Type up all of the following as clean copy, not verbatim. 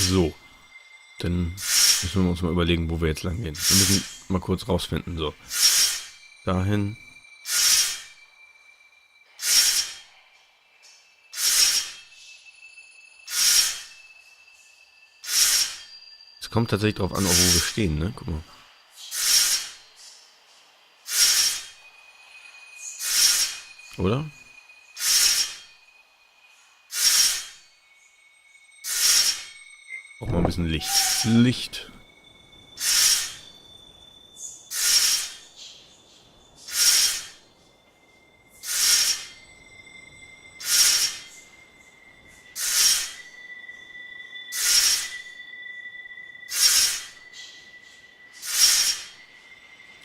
So. Dann müssen wir uns mal überlegen, wo wir jetzt lang gehen. Wir müssen mal kurz rausfinden. So. Dahin. Es kommt tatsächlich darauf an, auch wo wir stehen, ne? Guck mal. Oder? Auch mal ein bisschen Licht. Licht.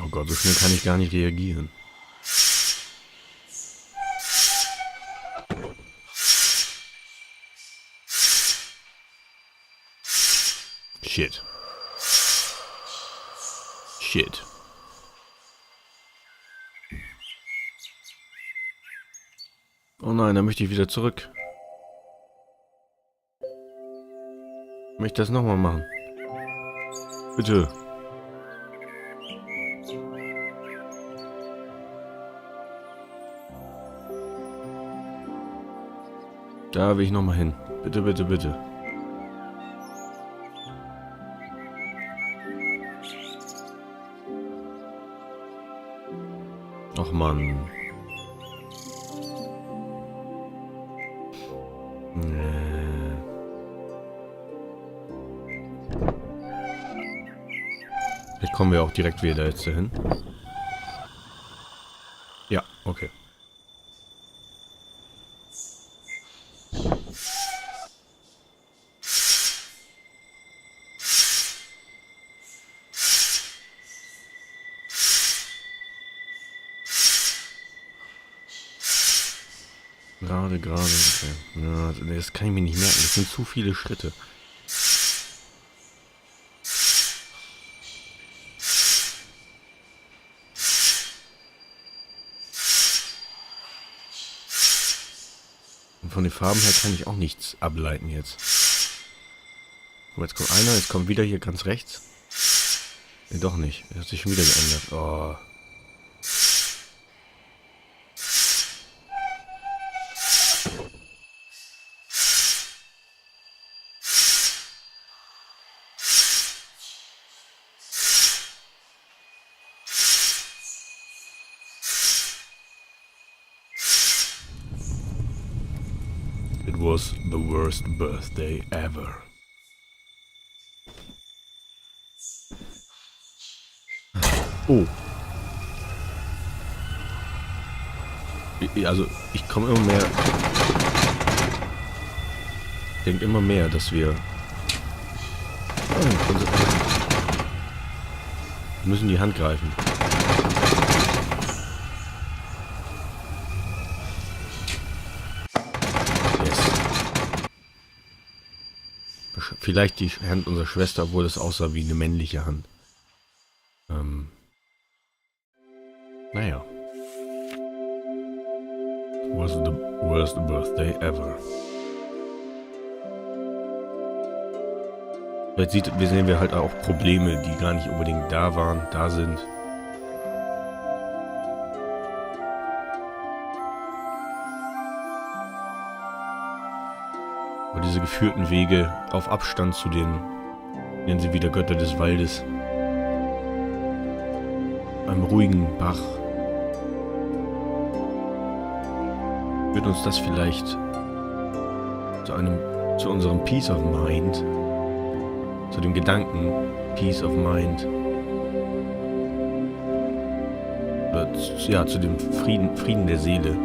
Oh Gott, so schnell kann ich gar nicht reagieren. Shit. Shit. Oh nein, da möchte ich wieder zurück. Ich möchte das nochmal machen. Bitte. Da will ich nochmal hin. Bitte, bitte, bitte. Ach Mann. Vielleicht kommen wir auch direkt wieder jetzt dahin. Ja, okay. Gerade. Okay. Ja, das kann ich mir nicht merken. Das sind zu viele Schritte. Und von den Farben her kann ich auch nichts ableiten jetzt. So, jetzt kommt einer, jetzt kommt wieder hier ganz rechts. Nee, doch nicht. Das hat sich schon wieder geändert. Oh. It was the worst birthday ever. Oh. Also, ich komme immer mehr... Ich denke immer mehr, dass wir... Wir müssen die Hand greifen. Vielleicht die Hand unserer Schwester, obwohl es aussah wie eine männliche Hand. Naja. Was the worst birthday ever. Vielleicht sehen wir halt auch Probleme, die gar nicht unbedingt da waren, da sind. Aber diese geführten Wege auf Abstand zu den, nennen sie wieder Götter des Waldes, einem ruhigen Bach, wird uns das vielleicht zu unserem Peace of Mind, zu dem Gedanken Peace of Mind, oder ja, zu dem Frieden der Seele.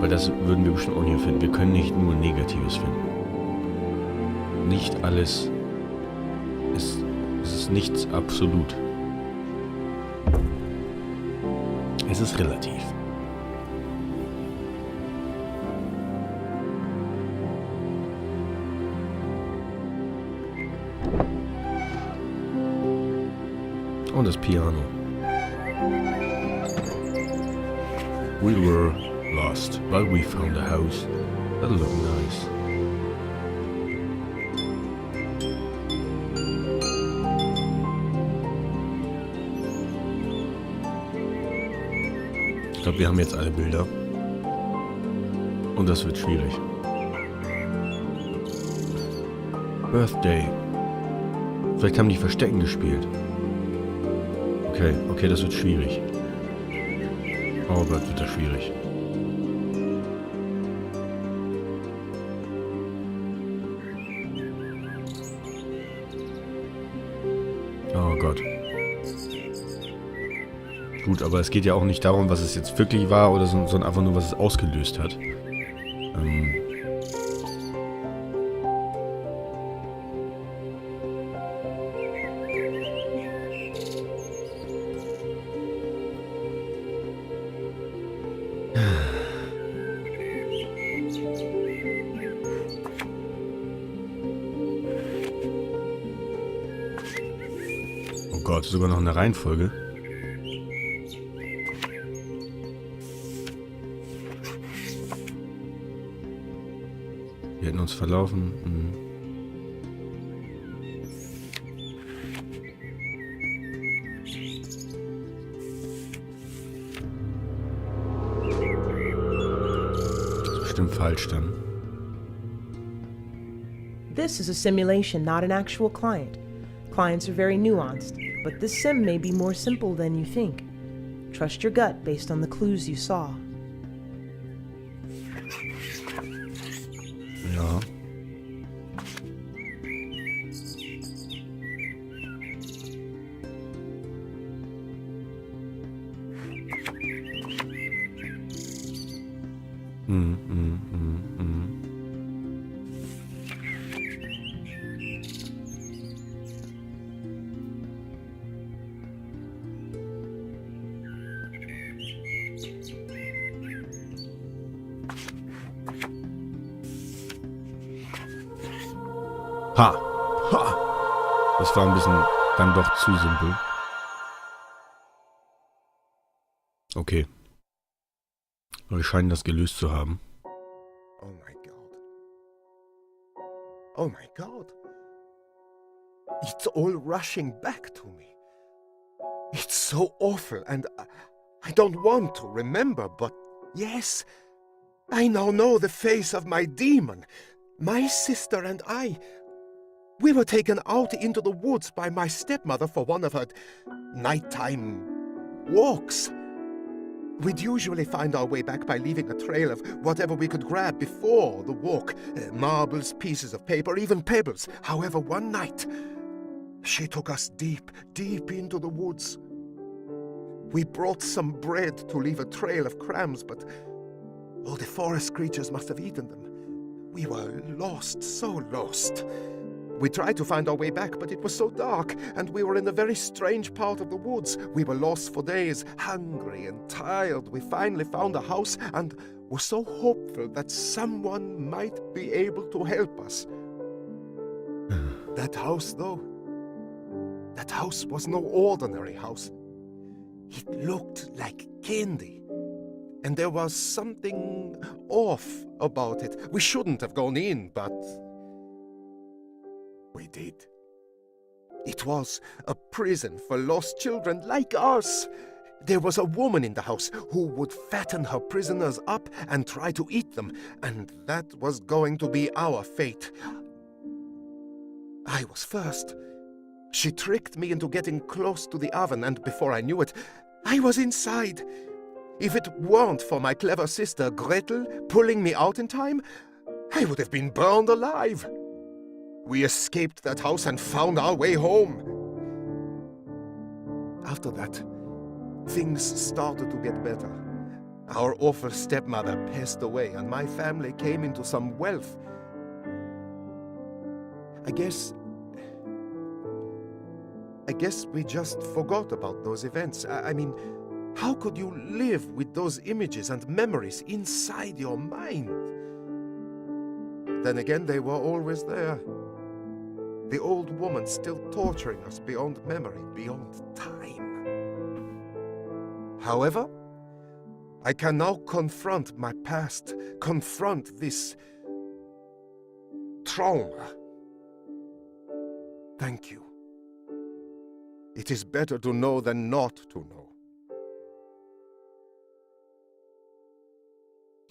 Weil das würden wir bestimmt auch hier finden. Wir können nicht nur Negatives finden. Nicht alles ist... Es ist nichts absolut. Es ist relativ. Und das Piano. We were lost, but we found a house that looked nice. glaube, wir haben jetzt alle Bilder. Und das wird schwierig. Birthday. Vielleicht haben die Verstecken gespielt. Okay, das wird schwierig. Oh Gott, wird das schwierig. Oh Gott. Gut, aber es geht ja auch nicht darum, was es jetzt wirklich war, oder so, sondern einfach nur, was es ausgelöst hat. Oh Gott, sogar noch eine Reihenfolge. Wir hätten uns verlaufen. Das ist bestimmt falsch dann. This is a simulation, not an actual client. Clients are very nuanced, but this sim may be more simple than you think. Trust your gut based on the clues you saw. Ja. Ha! Ha! Das war ein bisschen dann doch zu simpel. Okay. Aber wir scheinen das gelöst zu haben. Oh my God. Oh my God. It's all rushing back to me. It's so awful, and I don't want to remember, but yes, I now know the face of my demon. My sister and we were taken out into the woods by my stepmother for one of her nighttime walks. We'd usually find our way back by leaving a trail of whatever we could grab before the walk. Marbles, pieces of paper, even pebbles. However, one night, she took us deep, deep into the woods. We brought some bread to leave a trail of crumbs, but all the forest creatures must have eaten them. We were lost, so lost. We tried to find our way back, but it was so dark, and we were in a very strange part of the woods. We were lost for days, hungry and tired. We finally found a house and were so hopeful that someone might be able to help us. That house, though, that house was no ordinary house. It looked like candy, and there was something off about it. We shouldn't have gone in, but we did. It was a prison for lost children like us. There was a woman in the house who would fatten her prisoners up and try to eat them, and that was going to be our fate. I was first. She tricked me into getting close to the oven, and before I knew it, I was inside. If it weren't for my clever sister Gretel pulling me out in time, I would have been burned alive. We escaped that house and found our way home. After that, things started to get better. Our awful stepmother passed away, and my family came into some wealth. I guess we just forgot about those events. I mean, how could you live with those images and memories inside your mind? Then again, they were always there. The old woman still torturing us beyond memory, beyond time. However, I can now confront my past, confront this trauma. Thank you. It is better to know than not to know.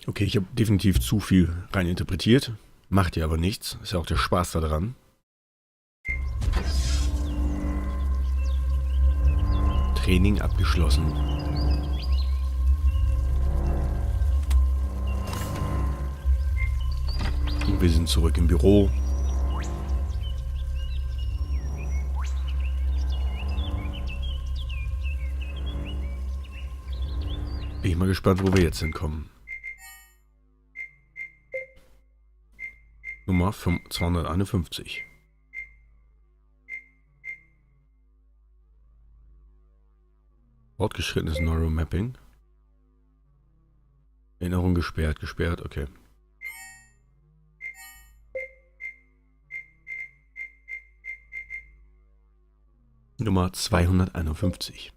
Okay, ich habe definitiv zu viel rein interpretiert. Macht ja aber nichts. Ist ja auch der Spaß daran. Training abgeschlossen. Und wir sind zurück im Büro. Bin ich mal gespannt, wo wir jetzt hinkommen. Nummer 251. Fortgeschrittenes Neuromapping. Erinnerung gesperrt, okay. Nummer 251.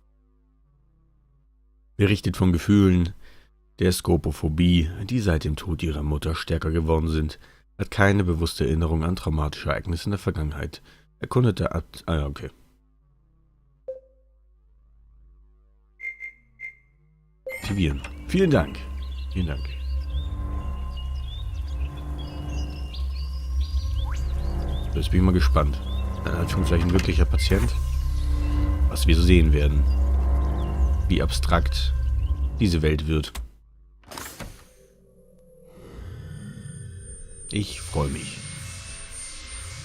Berichtet von Gefühlen der Skopophobie, die seit dem Tod ihrer Mutter stärker geworden sind, hat keine bewusste Erinnerung an traumatische Ereignisse in der Vergangenheit. Erkundete okay. Aktivieren. Vielen Dank. Vielen Dank. So, jetzt bin ich mal gespannt. In Anführungszeichen wirklicher Patient. Was wir so sehen werden. Wie abstrakt diese Welt wird. Ich freue mich.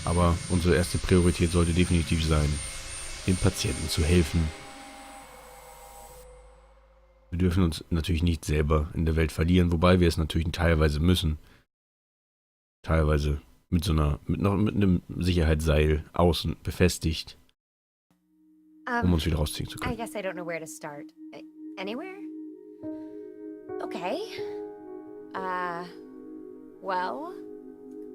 Aber unsere erste Priorität sollte definitiv sein, dem Patienten zu helfen. Wir dürfen uns natürlich nicht selber in der Welt verlieren, wobei wir es natürlich teilweise müssen. Teilweise mit einem Sicherheitsseil außen befestigt, um uns wieder rausziehen zu können. I guess I don't know where to start. Anywhere? Okay. Well,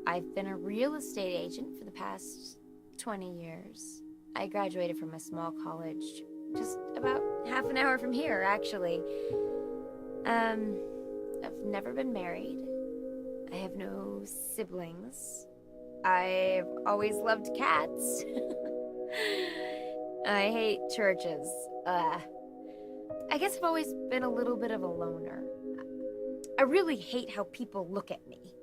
I've been a real estate agent for the past 20 years. I graduated from a small college just about half an hour from here, actually. I've never been married. I have no siblings. I've always loved cats. I hate churches. I guess I've always been a little bit of a loner. I really hate how people look at me.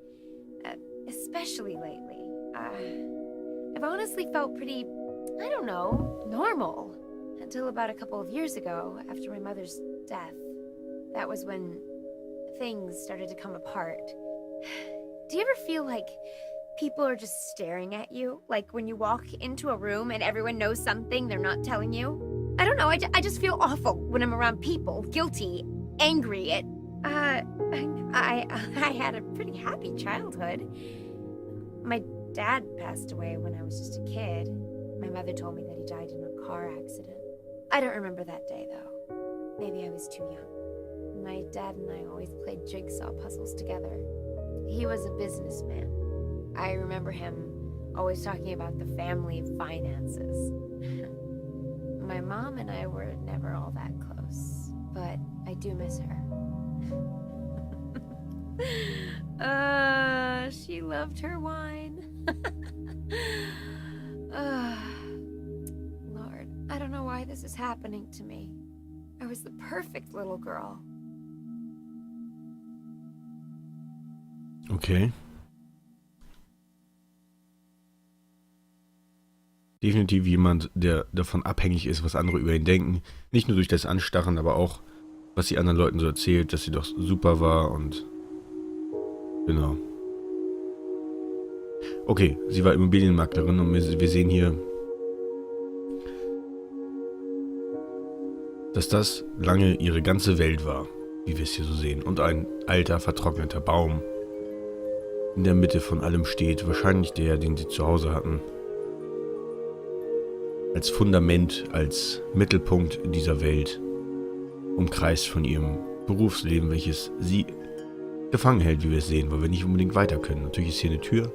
Especially lately. I've honestly felt pretty, I don't know, normal. Until about a couple of years ago, after my mother's death. That was when things started to come apart. Do you ever feel like people are just staring at you? Like when you walk into a room and everyone knows something they're not telling you? I don't know, I just feel awful when I'm around people. Guilty, angry. I had a pretty happy childhood. My dad passed away when I was just a kid. My mother told me that he died in a car accident. I don't remember that day, though. Maybe I was too young. My dad and I always played jigsaw puzzles together. He was a businessman. I remember him always talking about the family finances. My mom and I were never all that close, but I do miss her. She loved her wine. Lord, I don't know why this is happening to me. I was the perfect little girl. Okay. Definitiv jemand, der davon abhängig ist, was andere über ihn denken. Nicht nur durch das Anstarren, aber auch, was sie anderen Leuten so erzählt, dass sie doch super war und... Genau. Okay, sie war Immobilienmaklerin und wir sehen hier, dass das lange ihre ganze Welt war, wie wir es hier so sehen. Und ein alter, vertrockneter Baum in der Mitte von allem steht. Wahrscheinlich der, den sie zu Hause hatten. Als Fundament, als Mittelpunkt dieser Welt. Umkreist von ihrem Berufsleben, welches sie gefangen hält, wie wir es sehen, weil wir nicht unbedingt weiter können. Natürlich ist hier eine Tür,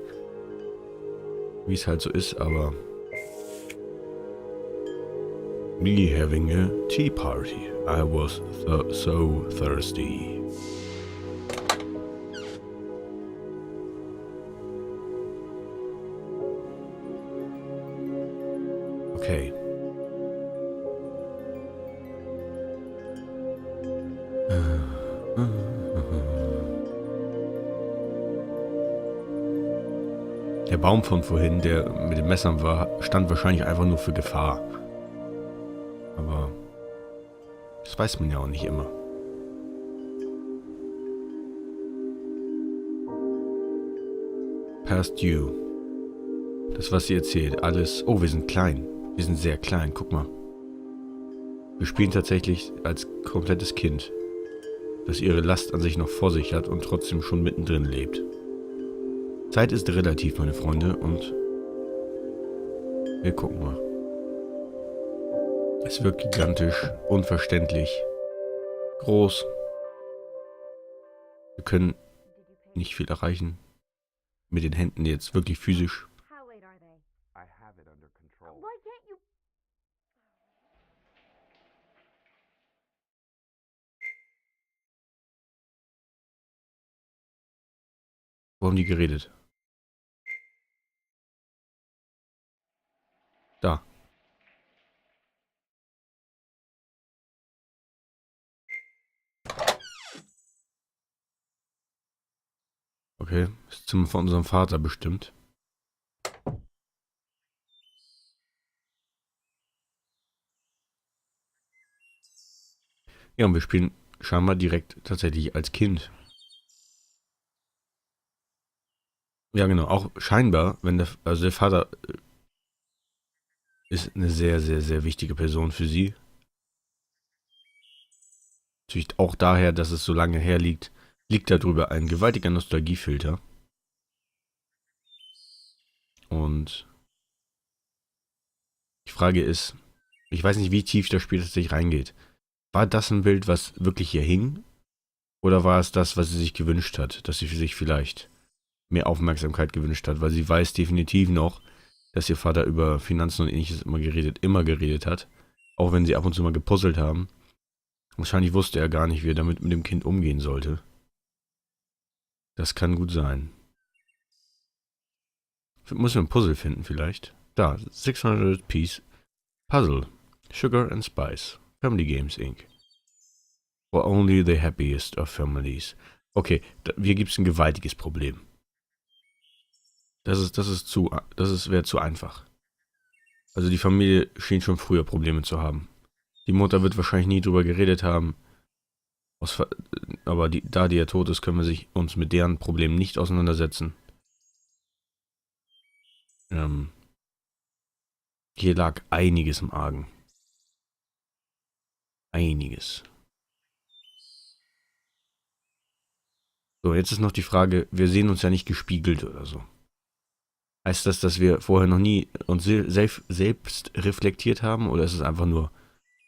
wie es halt so ist, aber me having a tea party. I was so thirsty. Okay. Baum von vorhin, der mit den Messern war, stand wahrscheinlich einfach nur für Gefahr. Aber das weiß man ja auch nicht immer. Past due. Das, was sie erzählt, alles... Oh, wir sind klein. Wir sind sehr klein, guck mal. Wir spielen tatsächlich als komplettes Kind, das ihre Last an sich noch vor sich hat und trotzdem schon mittendrin lebt. Zeit ist relativ, meine Freunde, und wir gucken mal. Es wirkt gigantisch, unverständlich, groß. Wir können nicht viel erreichen. Mit den Händen jetzt wirklich physisch. How late are they? I have it under control. Why can't you... Wo haben die geredet? Da. Okay, das Zimmer von unserem Vater bestimmt. Ja, und wir spielen scheinbar direkt tatsächlich als Kind. Ja, genau, auch scheinbar, wenn also der Vater ist eine sehr, sehr, sehr wichtige Person für sie. Natürlich auch daher, dass es so lange her liegt darüber ein gewaltiger Nostalgiefilter. Und die Frage ist, ich weiß nicht, wie tief das Spiel tatsächlich reingeht. War das ein Bild, was wirklich hier hing? Oder war es das, was sie sich gewünscht hat? Dass sie für sich vielleicht mehr Aufmerksamkeit gewünscht hat? Weil sie weiß definitiv noch, dass ihr Vater über Finanzen und Ähnliches immer geredet hat. Auch wenn sie ab und zu mal gepuzzelt haben. Wahrscheinlich wusste er gar nicht, wie er damit mit dem Kind umgehen sollte. Das kann gut sein. Muss man ein Puzzle finden vielleicht? Da, 600 Piece Puzzle. Sugar and Spice. Family Games Inc. For only the happiest of families. Okay, hier gibt es ein gewaltiges Problem. Das wäre zu einfach. Also die Familie schien schon früher Probleme zu haben. Die Mutter wird wahrscheinlich nie drüber geredet haben. Aber da die ja tot ist, können wir uns mit deren Problemen nicht auseinandersetzen. Hier lag einiges im Argen. Einiges. So, jetzt ist noch die Frage, wir sehen uns ja nicht gespiegelt oder so. Heißt das, dass wir vorher noch nie uns selbst reflektiert haben, oder ist es einfach nur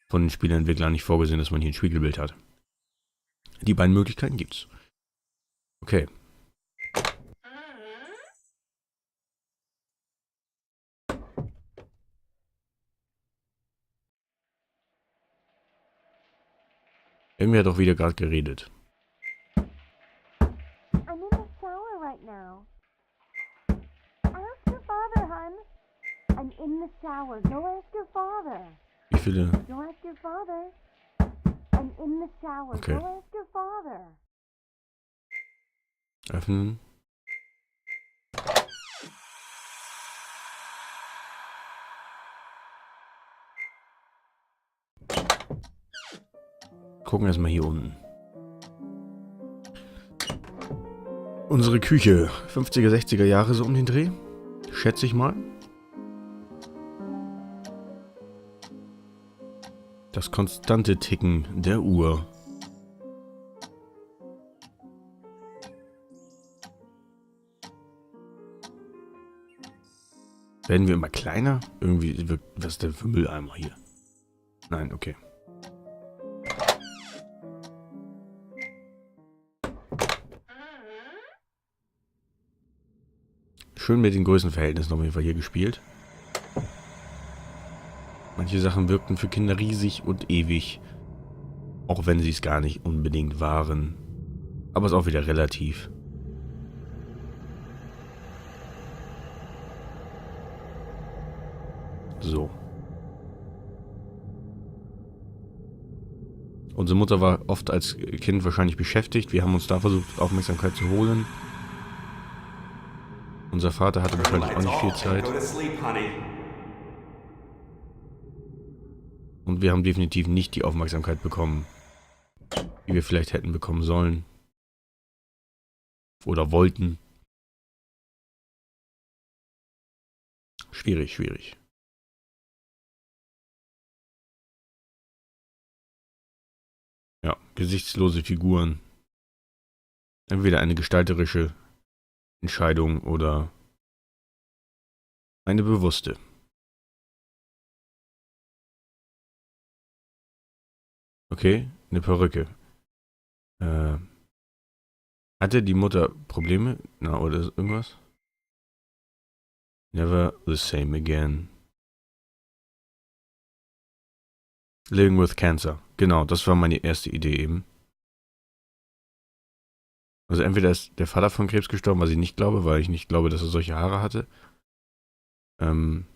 von den Spieleentwicklern nicht vorgesehen, dass man hier ein Spiegelbild hat? Die beiden Möglichkeiten gibt's. Okay. Irgendwie hat doch wieder gerade geredet. I'm in the shower right now. Ask your father, hon. I'm in the shower. Go ask your father. Wie viele? Go ask your father. I'm in the shower. Okay. Go ask your father. Öffnen. Gucken erstmal hier unten. Unsere Küche. 50er, 60er Jahre so um den Dreh. Schätze ich mal. Das konstante Ticken der Uhr. Werden wir immer kleiner? Irgendwie wirkt... Was ist denn für Mülleimer hier? Nein, okay. Schön mit den Größenverhältnissen auf jeden Fall hier gespielt. Manche Sachen wirkten für Kinder riesig und ewig. Auch wenn sie es gar nicht unbedingt waren. Aber ist auch wieder relativ. So. Unsere Mutter war oft als Kind wahrscheinlich beschäftigt. Wir haben uns da versucht, Aufmerksamkeit zu holen. Unser Vater hatte wahrscheinlich auch nicht viel Zeit. Go to sleep, honey. Und wir haben definitiv nicht die Aufmerksamkeit bekommen, die wir vielleicht hätten bekommen sollen. Oder wollten. Schwierig, schwierig. Ja, gesichtslose Figuren. Entweder eine gestalterische Entscheidung oder eine bewusste. Okay, eine Perücke. Hatte die Mutter Probleme? Na, oder irgendwas? Never the same again. Living with Cancer. Genau, das war meine erste Idee eben. Also entweder ist der Vater von Krebs gestorben, was ich nicht glaube, weil ich nicht glaube, dass er solche Haare hatte. Können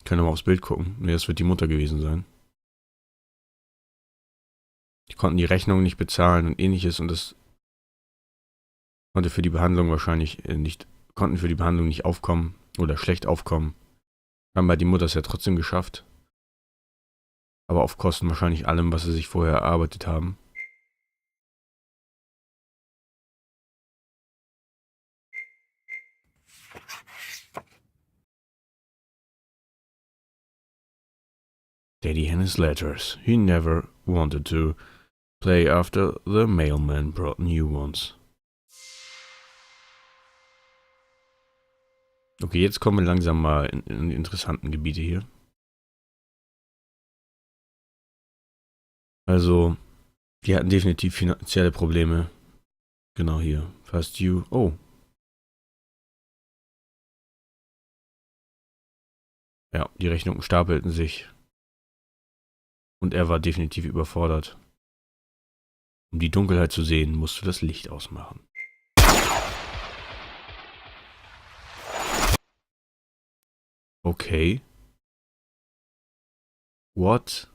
wir mal aufs Bild gucken. Nee, das wird die Mutter gewesen sein. Die konnten die Rechnung nicht bezahlen und ähnliches und das konnten für die Behandlung nicht aufkommen oder schlecht aufkommen. Haben die Mutter es ja trotzdem geschafft. Aber auf Kosten wahrscheinlich allem, was sie sich vorher erarbeitet haben. Daddy and his letters. He never wanted to play after the mailman brought new ones. Okay, jetzt kommen wir langsam mal in die interessanten Gebiete hier. Also, die hatten definitiv finanzielle Probleme. Genau hier. Fast you. Oh. Ja, die Rechnungen stapelten sich. Und er war definitiv überfordert. Um die Dunkelheit zu sehen, musst du das Licht ausmachen. Okay. What?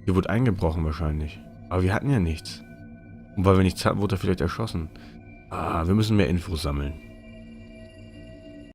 Hier wurde eingebrochen wahrscheinlich. Aber wir hatten ja nichts. Und weil wir nichts hatten, wurde er vielleicht erschossen. Ah, wir müssen mehr Infos sammeln.